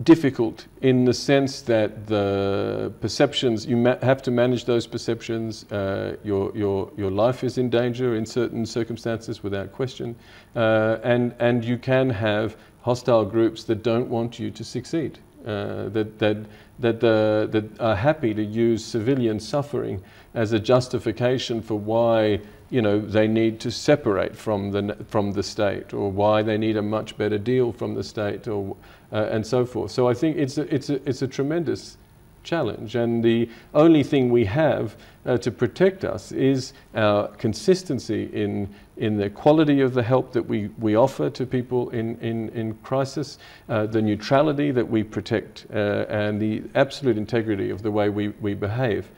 difficult in the sense that the perceptions, you have to manage those perceptions. Your life is in danger in certain circumstances without question, and you can have hostile groups that don't want you to succeed, that are happy to use civilian suffering as a justification for why they need to separate from the state, or why they need a much better deal from the state, or and so forth. So I think it's a tremendous challenge, and the only thing we have to protect us is our consistency in the quality of the help that we offer to people in crisis, the neutrality that we protect, and the absolute integrity of the way we behave.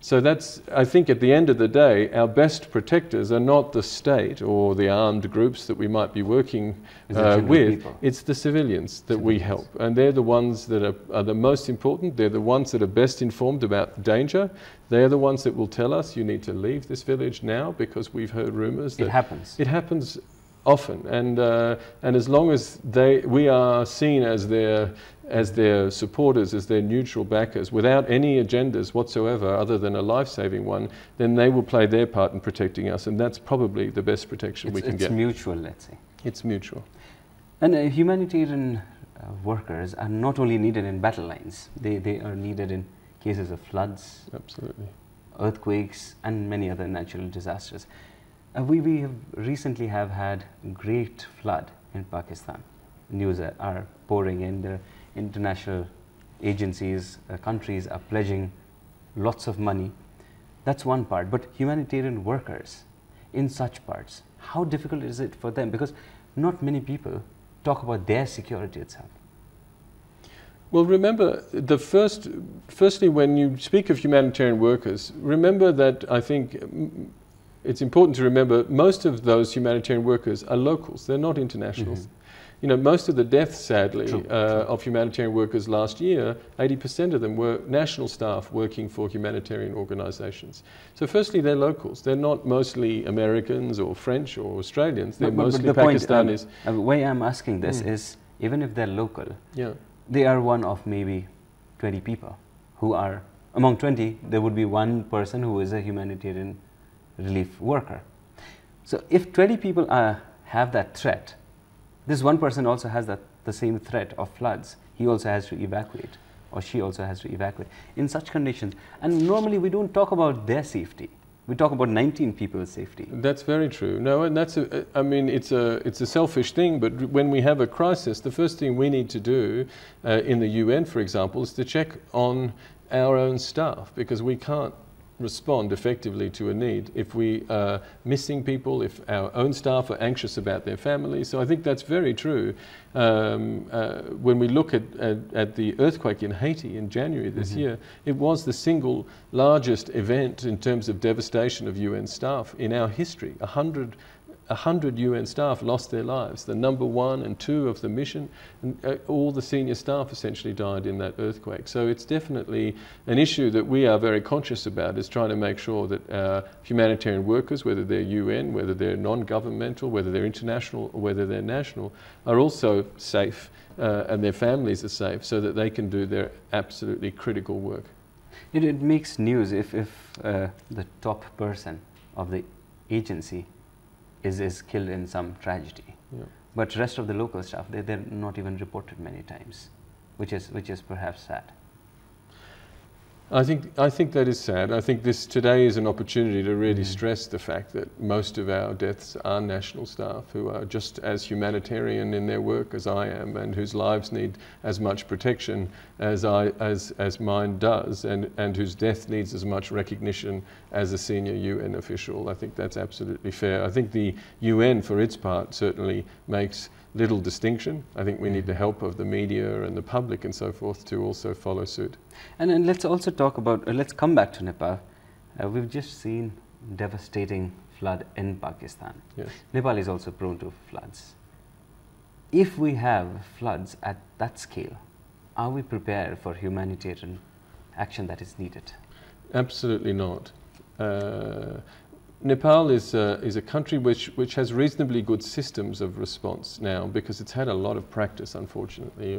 So that's, I think at the end of the day, our best protectors are not the state or the armed groups that we might be working with. It's the civilians that we help. And they're the ones that are the most important. They're the ones that are best informed about danger. They're the ones that will tell us, you need to leave this village now because we've heard rumors that... It happens. It happens often. And as long as we are seen as their supporters, as their neutral backers, without any agendas whatsoever other than a life-saving one, then they will play their part in protecting us, and that's probably the best protection we can get. It's mutual, let's say. It's mutual. And humanitarian workers are not only needed in battle lines, they are needed in cases of floods, absolutely, earthquakes, and many other natural disasters. We have recently had great flood in Pakistan. News are pouring in. The international agencies, countries are pledging lots of money. That's one part. But humanitarian workers in such parts, how difficult is it for them? Because not many people talk about their security itself. Well, remember, firstly, when you speak of humanitarian workers, remember that I think it's important to remember most of those humanitarian workers are locals. They're not internationals. Mm-hmm. Most of the deaths, sadly, of humanitarian workers last year, 80% of them were national staff working for humanitarian organizations. So firstly, they're locals. They're not mostly Americans or French or Australians. They're mostly Pakistanis. The way I'm asking this is, even if they're local, they are one of maybe 20 people who are, among 20, there would be one person who is a humanitarian relief worker. So if 20 people have that threat, this one person also has the same threat of floods. He also has to evacuate, or she also has to evacuate in such conditions. And normally we don't talk about their safety. We talk about 19 people's safety. That's very true. No, and that's it's a selfish thing. But when we have a crisis, the first thing we need to do in the UN, for example, is to check on our own staff, because we can't respond effectively to a need if we are missing people, if our own staff are anxious about their families. So I think that's very true. When we look at the earthquake in Haiti in January this year, it was the single largest event in terms of devastation of UN staff in our history. 100 UN staff lost their lives. The number 1 and 2 of the mission, and all the senior staff essentially died in that earthquake. So it's definitely an issue that we are very conscious about, is trying to make sure that humanitarian workers, whether they're UN, whether they're non-governmental, whether they're international, or whether they're national, are also safe and their families are safe, so that they can do their absolutely critical work. It makes news if the top person of the agency is killed in some tragedy. Yeah. But rest of the local staff, they're not even reported many times, which is perhaps sad. I think that is sad. I think today is an opportunity to really stress the fact that most of our deaths are national staff who are just as humanitarian in their work as I am, and whose lives need as much protection as mine does, and whose death needs as much recognition as a senior UN official. I think that's absolutely fair. I think the UN, for its part, certainly makes little distinction. I think we need the help of the media and the public and so forth to also follow suit. And let's also talk about, let's come back to Nepal. We've just seen devastating flood in Pakistan. Yes. Nepal is also prone to floods. If we have floods at that scale, are we prepared for humanitarian action that is needed? Absolutely not. Nepal is a country which has reasonably good systems of response now, because it's had a lot of practice, unfortunately.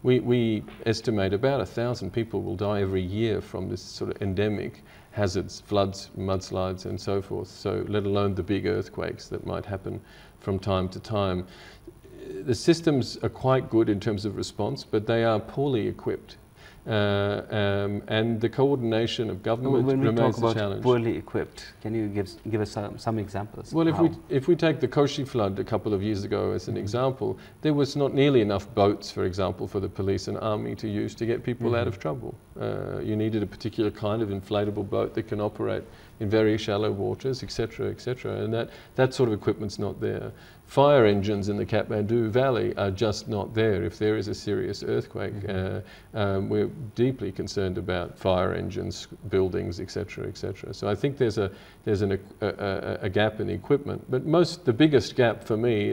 We estimate about 1,000 people will die every year from this sort of endemic hazards, floods, mudslides and so forth, so let alone the big earthquakes that might happen from time to time. The systems are quite good in terms of response, but they are poorly equipped. And the coordination of government remains a challenge. When we talk about poorly equipped, can you give us some examples? Well, if we take the Koshi flood a couple of years ago as an example, there was not nearly enough boats, for example, for the police and army to use to get people out of trouble. You needed a particular kind of inflatable boat that can operate in very shallow waters, etc., etc., and that sort of equipment's not there. Fire engines in the Kathmandu Valley are just not there. If there is a serious earthquake, we're deeply concerned about fire engines, buildings, etc., etc. So I think there's a gap in equipment. But the biggest gap for me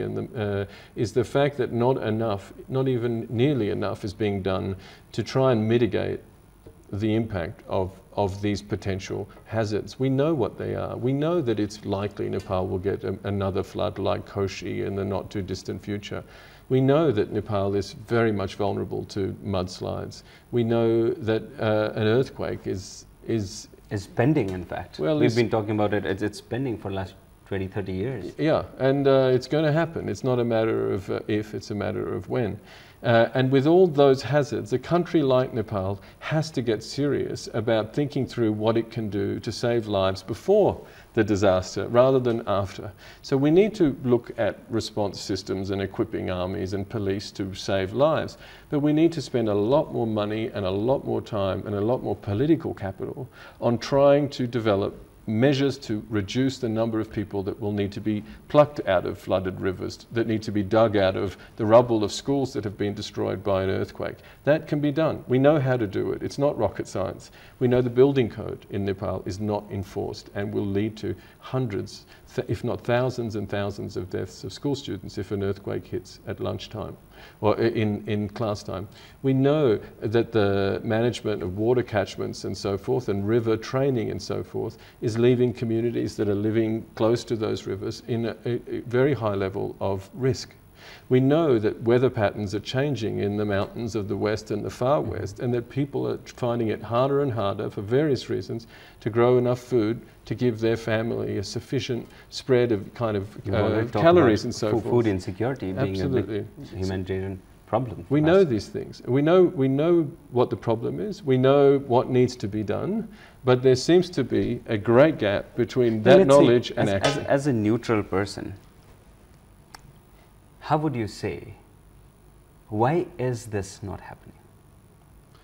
is the fact that not even nearly enough is being done to try and mitigate the impact of these potential hazards. We know what they are. We know that it's likely Nepal will get another flood like Koshi in the not too distant future. We know that Nepal is very much vulnerable to mudslides. We know that an earthquake is pending, in fact. Well, we've been talking about it. It's pending for the last 20, 30 years. Yeah, and it's going to happen. It's not a matter of if, it's a matter of when. And with all those hazards, a country like Nepal has to get serious about thinking through what it can do to save lives before the disaster rather than after. So we need to look at response systems and equipping armies and police to save lives. But we need to spend a lot more money and a lot more time and a lot more political capital on trying to develop measures to reduce the number of people that will need to be plucked out of flooded rivers, that need to be dug out of the rubble of schools that have been destroyed by an earthquake. That can be done. We know how to do it. It's not rocket science. We know the building code in Nepal is not enforced and will lead to hundreds, if not thousands and thousands of deaths of school students if an earthquake hits at lunchtime or in class time. We know that the management of water catchments and so forth and river training and so forth is leaving communities that are living close to those rivers in a very high level of risk. We know that weather patterns are changing in the mountains of the west and the far west, and that people are finding it harder and harder for various reasons to grow enough food to give their family a sufficient spread of kind of calories and so forth. Food insecurity being a big humanitarian problem. We know these things. We know what the problem is. We know what needs to be done, but there seems to be a great gap between that knowledge and action. As a neutral person, how would you say, why is this not happening?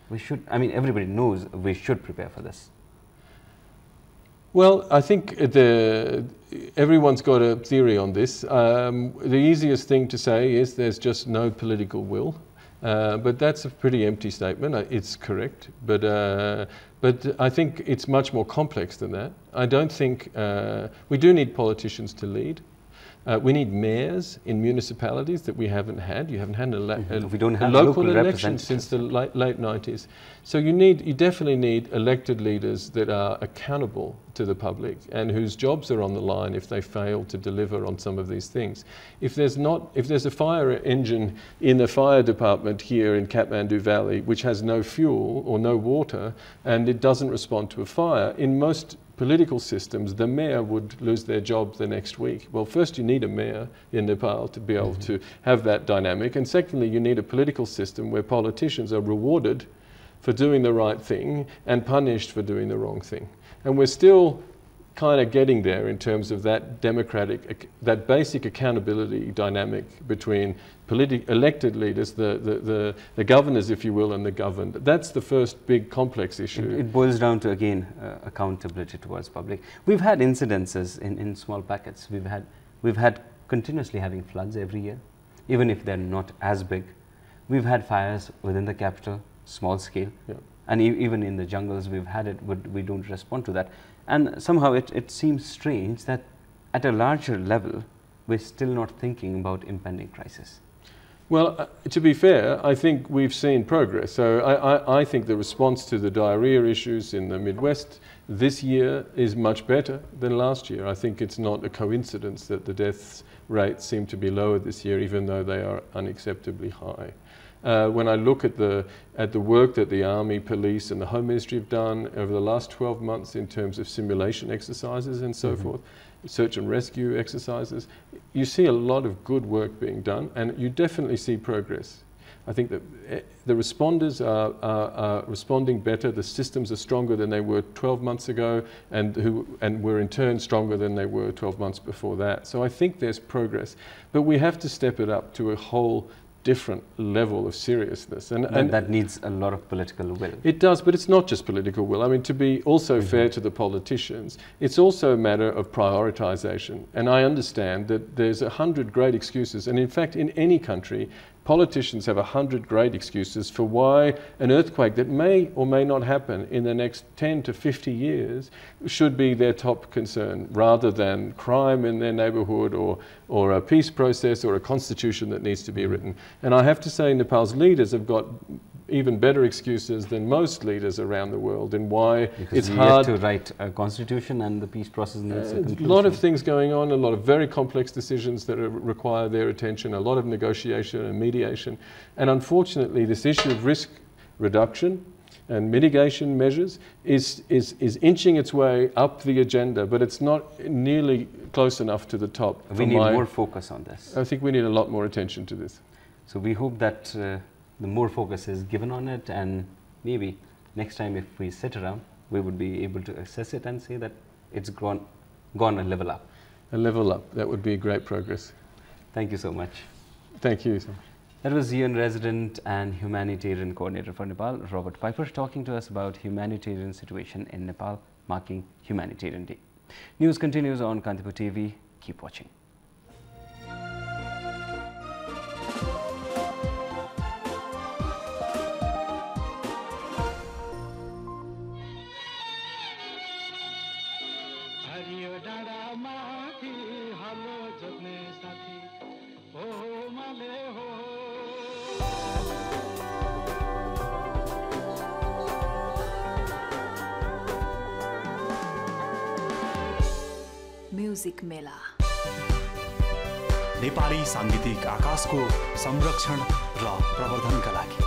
We should, I mean, everybody knows we should prepare for this. Well, I think everyone's got a theory on this. The easiest thing to say is there's just no political will. But that's a pretty empty statement. It's correct. But I think it's much more complex than that. I don't think, we do need politicians to lead. We need mayors in municipalities that we haven't had. You haven't had a local election since the late 90s. So you definitely need elected leaders that are accountable to the public and whose jobs are on the line if they fail to deliver on some of these things. If there's a fire engine in the fire department here in Kathmandu Valley which has no fuel or no water and it doesn't respond to a fire, in most political systems, the mayor would lose their job the next week. Well, first you need a mayor in Nepal to be able to have that dynamic. And secondly, you need a political system where politicians are rewarded for doing the right thing and punished for doing the wrong thing. And we're still kind of getting there in terms of that that basic accountability dynamic between elected leaders, the governors, if you will, and the governed. That's the first big complex issue. It boils down to, again, accountability towards public. We've had incidences in small packets. We've had continuously having floods every year, even if they're not as big. We've had fires within the capital, small scale. Yeah. And even in the jungles we've had it, but we don't respond to that. And somehow it seems strange that at a larger level, we're still not thinking about impending crisis. Well, to be fair, I think we've seen progress. So I think the response to the diarrhea issues in the Midwest this year is much better than last year. I think it's not a coincidence that the death rates seem to be lower this year, even though they are unacceptably high. When I look at the work that the Army, Police and the Home Ministry have done over the last 12 months in terms of simulation exercises and so forth, search and rescue exercises, you see a lot of good work being done, and you definitely see progress. I think that the responders are responding better. The systems are stronger than they were 12 months ago, and were in turn stronger than they were 12 months before that. So I think there's progress, but we have to step it up to a whole different level of seriousness. And that needs a lot of political will. It does, but it's not just political will. I mean, to be also fair to the politicians, it's also a matter of prioritization. And I understand that there's 100 great excuses, and in fact, in any country, politicians have 100 great excuses for why an earthquake that may or may not happen in the next 10 to 50 years should be their top concern, rather than crime in their neighborhood or a peace process or a constitution that needs to be written. And I have to say Nepal's leaders have got even better excuses than most leaders around the world in why it's hard to write a constitution, and the peace process needs a conclusion. A lot of things going on, a lot of very complex decisions that require their attention, a lot of negotiation and mediation. And unfortunately, this issue of risk reduction and mitigation measures is inching its way up the agenda, but it's not nearly close enough to the top. We need more focus on this. I think we need a lot more attention to this. So we hope that the more focus is given on it, and maybe next time if we sit around, we would be able to assess it and say that it's gone a level up. A level up, that would be great progress. Thank you so much. Thank you, Somesh. That was UN Resident and Humanitarian Coordinator for Nepal, Robert Piper, talking to us about humanitarian situation in Nepal, marking Humanitarian Day. News continues on Kantipur TV. Keep watching. Music Mela Nepali सांगीतिक आकाशको संरक्षण र प्रवर्धनका लागि